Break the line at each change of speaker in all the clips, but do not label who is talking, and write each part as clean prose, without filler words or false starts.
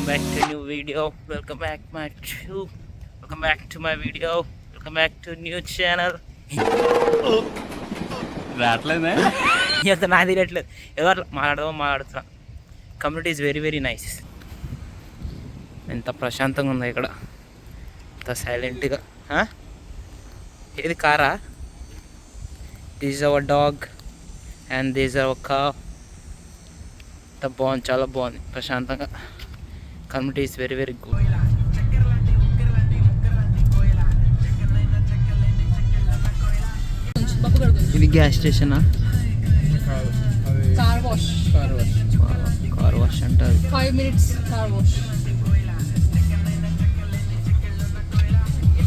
welcome back to a new video. Welcome back to my video. Welcome back to new channel.
రావట్లేదే
ఇంత నాకు తెలియట్లేదు. ఎవరు మాట్లాడుతున్నా. Community is very very nice. ఎంత ప్రశాంతంగా ఉందో ఇక్కడ, ఎంత సైలెంట్గా. ఏది కారా? This is our dog and this is our cow. ఎంత బాగుంది, చాలా బాగుంది, ప్రశాంతంగా. Community is very very good. ఇది గ్యాస్ స్టేషనా? కార్ వాష్ అంటారు.
5 minutes car wash.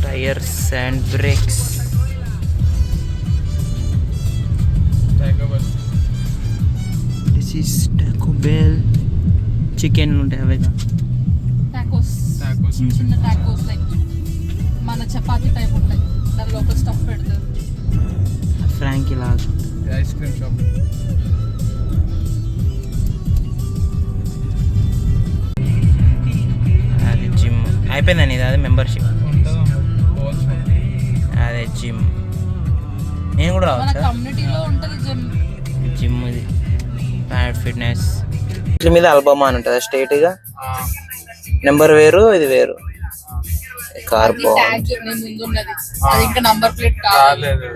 Tyres and brakes. This is Taco Bell. Chicken ఉంటాయి అవి.
టాకోస్ చిన్న టాకోస్ లైక్ మన చపాతీ టైప్ ఉంటాయి, దాని లోపల స్టఫ్ పెడతారు.
ఫ్రాంకీ లాగా.
Ice cream shop.
అది జిమ్ అయిపోయిందని. ఇది అదే మెంబర్షిప్, అదే జిమ్. నేను కూడా
మన
రావచ్చా?
కమ్యూనిటీలో ఉంటుంది జిమ్.
జిమ్ ఇది ప్యాడ్ ఫిట్నెస్. ఇట్ల మీద ఆల్బమ్ అని ఉంటుంది స్ట్రైట్గా. నెంబర్ వేరు, ఇది వేరు. కార్
అది ట్యాగ్ నేను ముందు ఉన్నది, అది ఇంకా నంబర్ ప్లేట్ కాలేదు.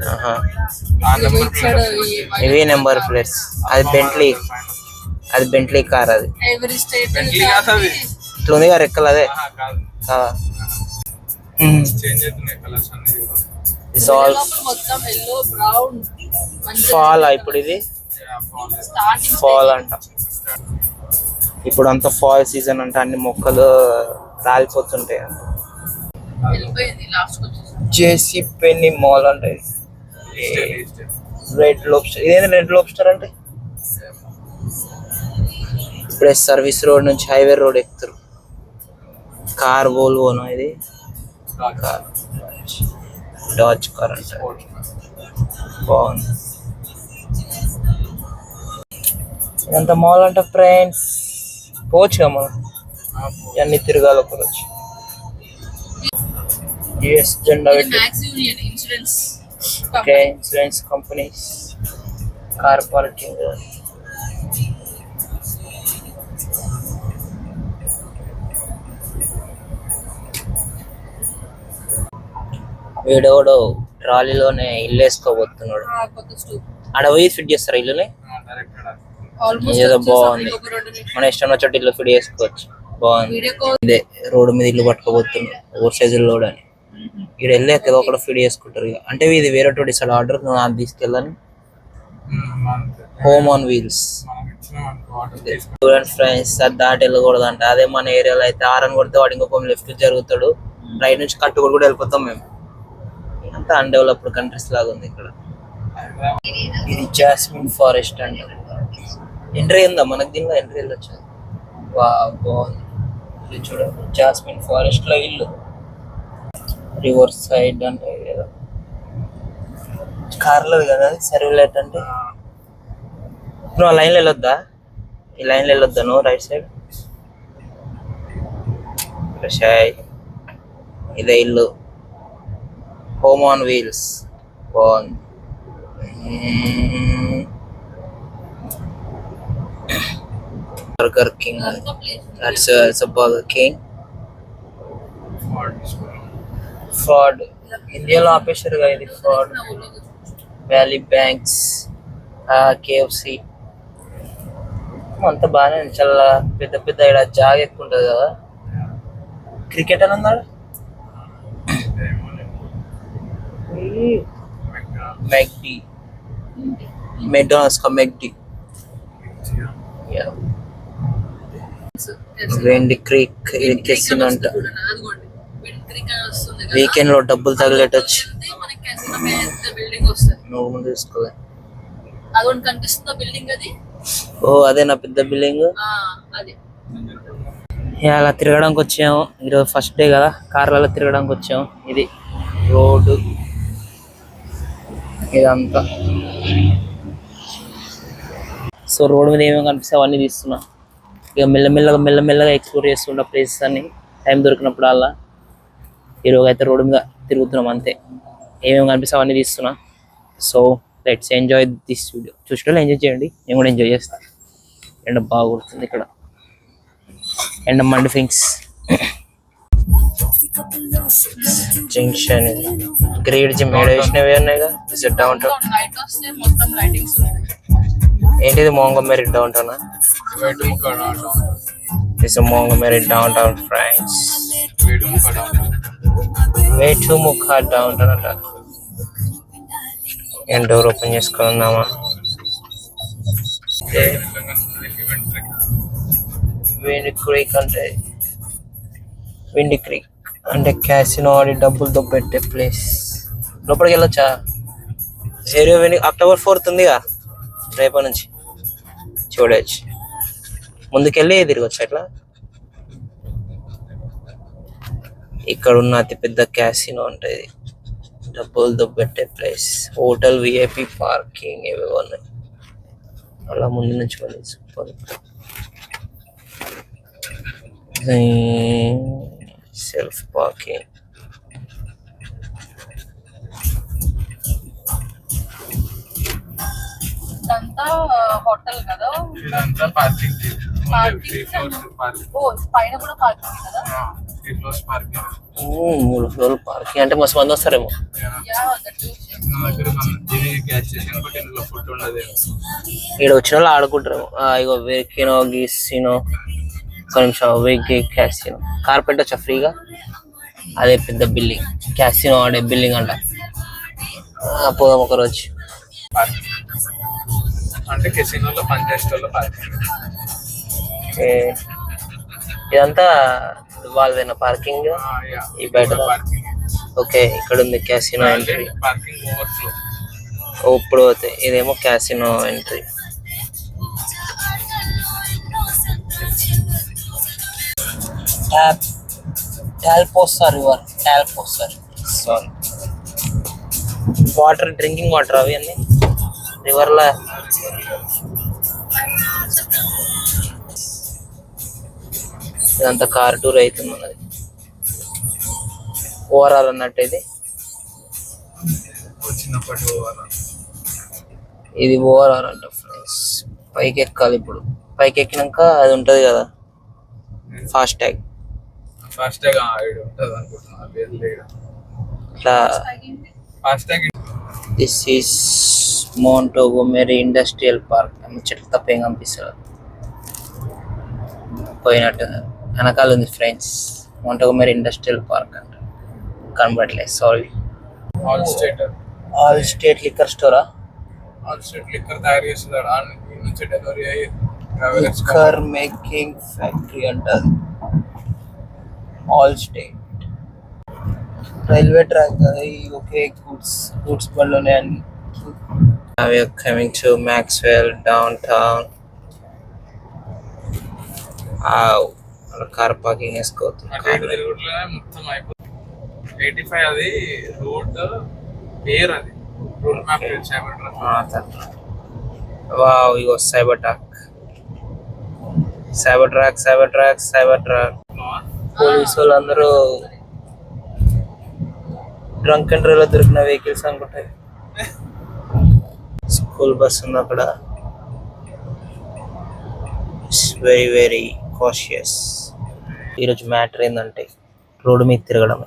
ఇవి నెంబర్ ప్లేట్స్. అది బెంట్లీ, అది బెంట్లీ కార్. అది
ఎవరీ స్టేట్
ఇట్లా ఉంది కదా రెక్కలు, అదే
మొత్తం ఎల్లో బ్రౌన్
ఫాల్. ఇప్పుడు ఇది ఫాల్ అంట. ఇప్పుడు అంతా ఫాల్ సీజన్ అంట, అన్ని మొక్కలు రాలిపోతుంటాయి అంట.
వెళ్ళిపోయింది లాస్ట్ వచ్చేసి.
జేసీ పెన్నీ మాల్ అంటే రెడ్ లోబ్స్టర్. ఇదేంటి రెడ్ లోబ్స్టర్ అంటే? ఇప్పుడే సర్వీస్ రోడ్ నుంచి హైవే రోడ్ ఎక్కుతారు. కార్ వోల్వోనా ఇది? కార్ డాజ్ కార్ అంట. బాగుంది. ఇదంతా మాల్ అంట ఫ్రెండ్స్. పోవచ్చుగా మనం, అన్ని తిరగాలి ఒకరోజు. యుఎస్ జెండా పెట్టి.
Max Union insurance.
Okay, insurance companies, car parking. వీడోడు ట్రాలీలోనే ఇల్లు వేసుకోబోతున్నాడు.
కొత్త స్టోర్
ఆడ పోయి ఫిట్ చేస్తారు ఇల్లుని.
ఆల్మోస్ట్
ఏదో బాగుంది, మన ఇష్టం వచ్చినట్టు ఇల్లు ఫిట్ చేసుకోవచ్చు. బాగుంది.
Video call.
ఇదే రోడ్డు మీద ఇల్లు పట్టుకోబోతున్నాడు, ఓవర్ సైజ్ లోడ్ అని. ఇక్కడ వెళ్ళాక ఏదో ఒకటి ఫిట్ చేసుకుంటారు ఇక. అంటే ఇది వేరే తోటి ఇస్తాడు ఆర్డర్, నువ్వు అది తీసుకెళ్ళని. Home on wheels. చూడండి ఫ్రెండ్స్, అది దాటి వెళ్ళకూడదంట. అదే మన ఏరియాలో అయితే ఆరన్ కొడితే వాడు ఇంకొక లెఫ్ట్ జరుగుతాడు, రైట్ నుంచి కట్టుకొని కూడా వెళ్ళిపోతాం మేము. అంతా అన్డెవలప్డ్ కంట్రీస్ లాగా ఉంది ఇక్కడ. ఇది జాస్మిన్ ఫారెస్ట్ అంట. ఎంట్రీ ఉందా మనకు? దీనిలో ఎంట్రీ వెళ్ళొచ్చు. బాగుంది. ఇది చూడండి, జాస్మిన్ ఫారెస్ట్ లో ఇల్లు. రివర్ సైడ్ అంటే ఏదో కార్లో కదా సర్వీలెట్ అంటే. నువ్వు ఆ లైన్లో వెళ్ళొద్దా? ఈ లైన్లో వెళ్ళొద్దా నువ్వు? రైట్ సైడ్ షాయ్. ఇదే ఇల్లు, హోమ్ ఆన్ వీల్స్. బాగుంది. Burger King. That's a Burger King. Fraud ఇండియాలో ఆపేశారుగా ఇది. ఫ్రాడ్. వ్యాలీ బ్యాంక్స్, కేఎఫ్సి అంతా బాగానే. చాలా పెద్ద పెద్ద ఇక్కడ జాగా ఎక్కువ ఉంటుంది కదా. క్రికెట్ అని అన్నాడు. मैकडी, मैकडॉनल्ड्स का मैकडी. వెండి క్రీక్ కెసినో అంట. వీకెండ్ లో డబ్బులు తగిలేటచ్చు. నువ్వు ముందు తీసుకోలే.
అదొకటి కనిపిస్తుందా బిల్డింగ్? అది
ఓ అదే నా పెద్ద బిల్డింగ్.
అదే
అలా తిరగడానికి వచ్చాము. ఈరోజు ఫస్ట్ డే కదా, కార్లలో తిరగడానికి వచ్చాము. ఇది రోడ్డు ఇదంతా. సో రోడ్డు మీద ఏమేమి కనిపిస్తే అవన్నీ తీస్తున్నా. ఇక మెల్లమెల్లగా ఎక్స్ప్లోర్ చేస్తుండే ప్లేసెస్ అన్ని టైం దొరికినప్పుడు అలా. ఈరోజు అయితే రోడ్డు మీద తిరుగుతున్నాం అంతే, ఏమేమి కనిపిస్తే అవన్నీ తీస్తున్నా. So let's enjoy this video. చూసేటోళ్ళు ఎంజాయ్ చేయండి, నేను కూడా ఎంజాయ్ చేస్తాను. ఎండ బాగా కొడుతుంది ఇక్కడ, ఎండ మండి ఫింగ్స్ జంక్షన్. గ్రేట్ జిమ్ ఏడ వేసినవి ఉన్నాయిగా డౌన్ టౌన్.
నైట్ వస్తే మొత్తం లైటింగ్స్ ఉంటాయి.
ఏంటిది Montgomery downtown? It's Montgomery downtown friends. Wetumpka downtown అంట. ఏం డోర్ ఓపెన్ చేసుకొని ఉన్నామా? విండి క్రీక్ అంటే క్యాసినో ఆడి డబ్బులతో పెట్టే ప్లేస్. లోపలికి వెళ్ళొచ్చా? ఏరియో అక్టోబర్ 4th ఉందిగా, రేపటి నుంచి చూడవచ్చు. ముందుకెళ్ళి తిరగచ్చు అట్లా. ఇక్కడ ఉన్న అతిపెద్ద క్యాసినో ఉంటుంది, డబ్బులతో పెట్టే ప్లేస్. హోటల్, విఐపి, పార్కింగ్ ఏవేవో ఉన్నాయి. అలా ముందు నుంచి సెల్ఫ్ పార్కింగ్.
ఇదంతా హోటల్ కదా,
పార్కింగ్.
పైన కూడా పార్కింగ్ కదా.
3 ఫ్లోర్లు పార్కింగ్ అంటే మస్తు మంది వస్తారేమో. ఇక్కడ వచ్చిన వాళ్ళు ఆడుకుంటారు. ఇగో వెకినో గీసినో ఒక నిమిషం. వెకి క్యాసినో కార్ పెట్టొచ్చా ఫ్రీగా? అదే పెద్ద బిల్డింగ్, క్యాసినో ఆడే బిల్డింగ్ అంట. పోదాం ఒక రోజు.
అంటే కెసినోలో పనిచేసేటోళ్ళు పార్కింగ్.
ఇదంతా వాళ్ళదేనా పార్కింగ్? ఈ బయట. ఓకే, ఇక్కడ ఉంది క్యాసినో ఎంట్రీ.
పార్కింగ్ ఓవర్ఫ్లో
ఇప్పుడు పోతే ఇదేమో casino entry. Tallapoosa river, Tallapoosa sorry. Water, drinking water అవి అన్నీ రివర్లా. ఇదంతా కార్ టూర్ అవుతుంది మనది. ఓవరాల్ అన్నట్టు ఇది. ఇది ఓవరాల్ అంట ఫ్రెండ్స్. పైకి ఎక్కాలి ఇప్పుడు. పైకి ఎక్కినాక అది ఉంటుంది కదా fast tag. This is Montgomery industrial park. చెట్లు తప్ప ఏం కనిపిస్తుంది పోయినట్టు. వెనకాల ఉంది ఫ్రెండ్స్ మోంటోగోమెరీ ఇండస్ట్రియల్ పార్క్ అంట, కనబడలేదు సారీ. ఆల్ స్టేట్ లిక్కర్ స్టోరా?
ఆల్ స్టేట్ లిక్కర్ తయారు చేస్తున్నాడు, నుంచి డెలివరీ అయ్యి
లిక్కర్ మేకింగ్ ఫ్యాక్టరీ అంటారు. All state railway track. Okay, goods బండ్లోనే అన్ని. We are coming to Maxwell downtown. Car parking వేసుకోవచ్చు.
మొత్తం అయిపోతుంది. 85 అది రోడ్ పేరు, అది రోడ్ మ్యాప్.
వావ్, ఇగో సైబర్ ట్రాక్. పోలీసు వాళ్ళందరూ డ్రంక్ అండ్ డ్రైవ్ లో దొరికిన వెహికల్స్ అనుకుంటాయి. స్కూల్ బస్ ఉంది అక్కడ. Very very cautious. ఈరోజు మ్యాటర్ ఏంటంటే రోడ్డు మీద తిరగడం.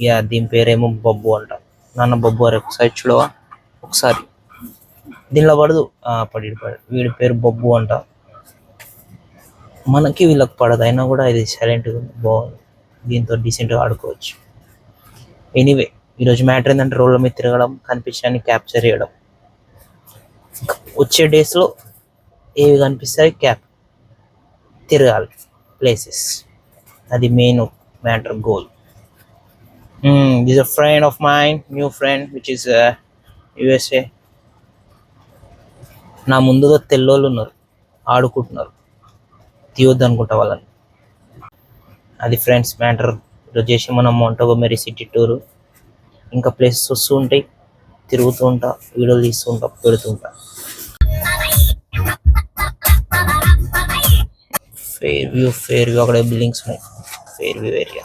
యా, దీని పేరేమో బొబ్బు అంట. నాన్న బొబ్బు అరే ఒకసారి చూడవా? ఒకసారి దీనిలో పడదు. పడి వీడి పేరు బొబ్బు అంట. మనకి వీళ్ళకి పడదు, అయినా కూడా ఇది సైలెంట్గా ఉంది, బాగుంది. దీంతో డీసెంట్గా ఆడుకోవచ్చు. ఎనీవే, ఈరోజు మ్యాటర్ ఏంటంటే రోడ్ల మీద తిరగడం, కనిపించడాన్ని క్యాప్చర్ చేయడం. వచ్చే డేస్లో ఏవి కనిపిస్తాయి తిరగాలి ప్లేసెస్. అది main matter, goal. This a friend of mind, new friend which is USA. నా ముందుగా తెల్లోళ్ళు ఉన్నారు, ఆడుకుంటున్నారు. తీయొద్దు అనుకుంటా వాళ్ళని. అది ఫ్రెండ్స్ మ్యాటర్. ఈరోజు చేసి మనం మోంటోగోమెరీ సిటీ టూరు. ఇంకా ప్లేసెస్ వస్తూ ఉంటాయి, తిరుగుతూ ఉంటా, వీడియోలు తీస్తూ ఉంటా, పెడుతూ ఉంటా. ఫేర్ వ్యూ అక్కడ బిల్డింగ్స్ ఉన్నాయి. Fairview area,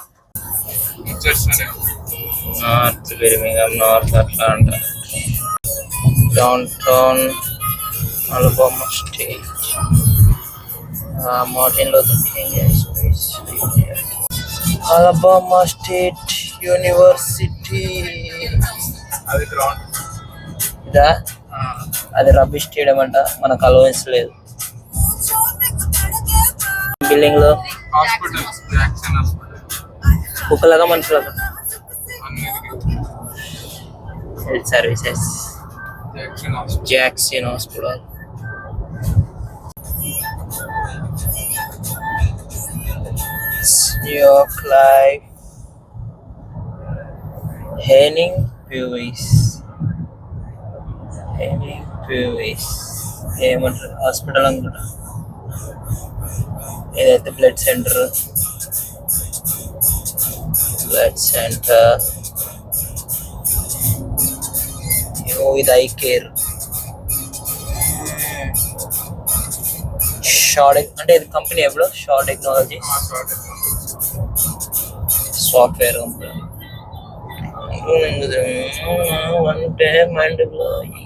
North Birmingham, North Atlanta, downtown Alabama state, Martin Luther King space, Alabama State University.
అది గ్రౌండ్.
ఇదా? అది రబ్బీ స్టేడియం అంట, మనకు అలవెన్స్ లేదు. బిల్డింగ్ లో
హాస్పిటల్, జాక్సన్ హాస్పిటల్,
కుక్కలాగా మనుషులాగా
అన్నిటికీ
health services,
Jackson hospital.
Jackson hospital. New York life, హెనింగ్ ప్యూయిస్, ఏమంటారు హాస్పిటల్ అనుకుంటా. ఏదైతే బ్లడ్ సెంటర్, ఇది ఐ కేర్. అంటే ఇది కంపెనీ ఎప్పుడు షా టెక్నాలజీ సాఫ్ట్వేర్ కంపెనీ. అంటే mind blowing.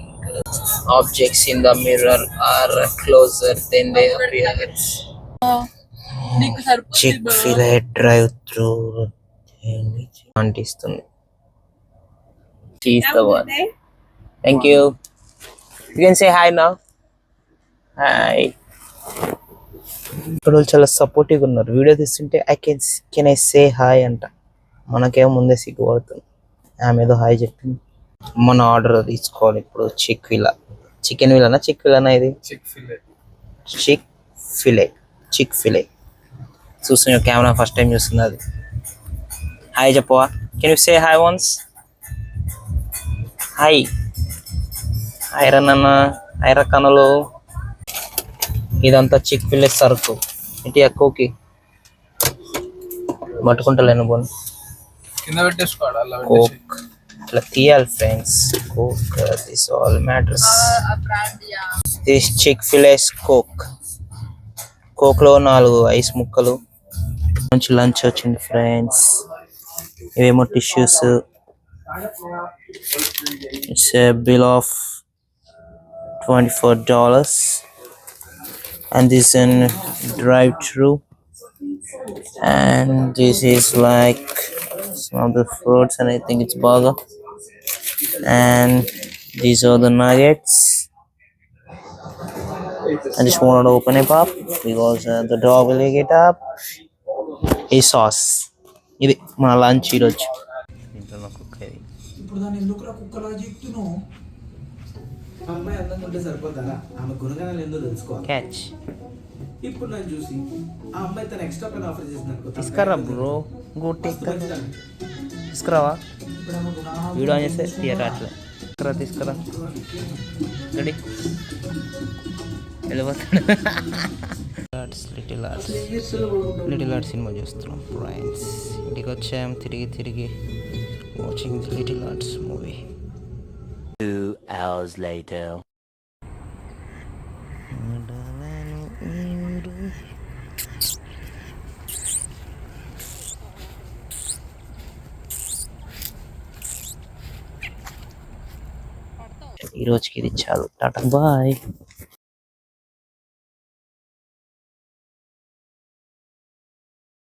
Objects in the mirror are closer than they appear.
నీకు సరిపోతుంది
Chick-fil-A drive-thru అంటిస్తుంది. She's the one. Thank you. You can say hi now. Hi. ఇక్కడ వాళ్ళు చాలా సపోర్టివ్గా ఉన్నారు. వీడియో తీస్తుంటే కెన్ ఐ సే హాయ్ అంట. మనకేమో ముందే సిగ్గుపడుతుంది. ఆమె ఏదో హాయ్ చెప్పింది. మన ఆర్డర్ తీసుకోవాలి ఇప్పుడు. చికెన్ విలానా ఇది? చిక్ ఫిలే. చూస్తున్నా కెమెరా ఫస్ట్ టైం చూస్తుంది అది. హాయ్ చెప్పవా? Can you say hi once? Hi రా నాన్న, హాయ్ రా కనులు. ఇదంతా చిక్ ఫిలే సరుకు. ఇంటి ఎక్కువకి పట్టుకుంటలేను పోను.
కింద పెట్టేసుకోవాలి అలా
కోక్ ఇట్లా తీయాలి friends. Coke this all matters. This Chick fil A's coke లో 4 ఐస్ ముక్కలు. మంచి లంచ్ వచ్చింది ఫ్రెండ్స్. ఇవేమో tissues. It's a bill of $24 and this in drive-thru, and this is like some of the fruits and I think it's burger, and these are the nuggets. I just wanted to open it up because the dog will get up. A sauce. ఇది మన lunch ఈరోజు. దీంట్లో కుక్క ఇది.
ఇప్పుడు దాన్ని ఎందుకురా కుక్కలా చెప్తున్నావు? అమ్మాయి అందంగా ఉంటే సరిపోతుందా? ఆమె గుణగణాలు ఏందో తెలుసుకోవాలి.
క్యాచ్.
ఇప్పుడు నన్ను చూసి ఆ అమ్మాయి తన ఎక్స్ట్రా పని ఆఫర్ చేసింది అనుకో.
తీసుకురా బ్రో, గో టేక్. తీసుకురావా? వీడియో ఆన్ చేస్తే థియేటర్ అట్లా తీసుకురా. రెడీ వెళ్ళిపోతాడు. లిటిల్ ఆర్ట్స్ సినిమా చూస్తున్నాం ఫ్రెండ్స్. ఇంటికి వచ్చాం తిరిగి watching the little arts movie.
2 hours later.
ఈ రోజుకి ఇది చాలు. టాటా బాయ్.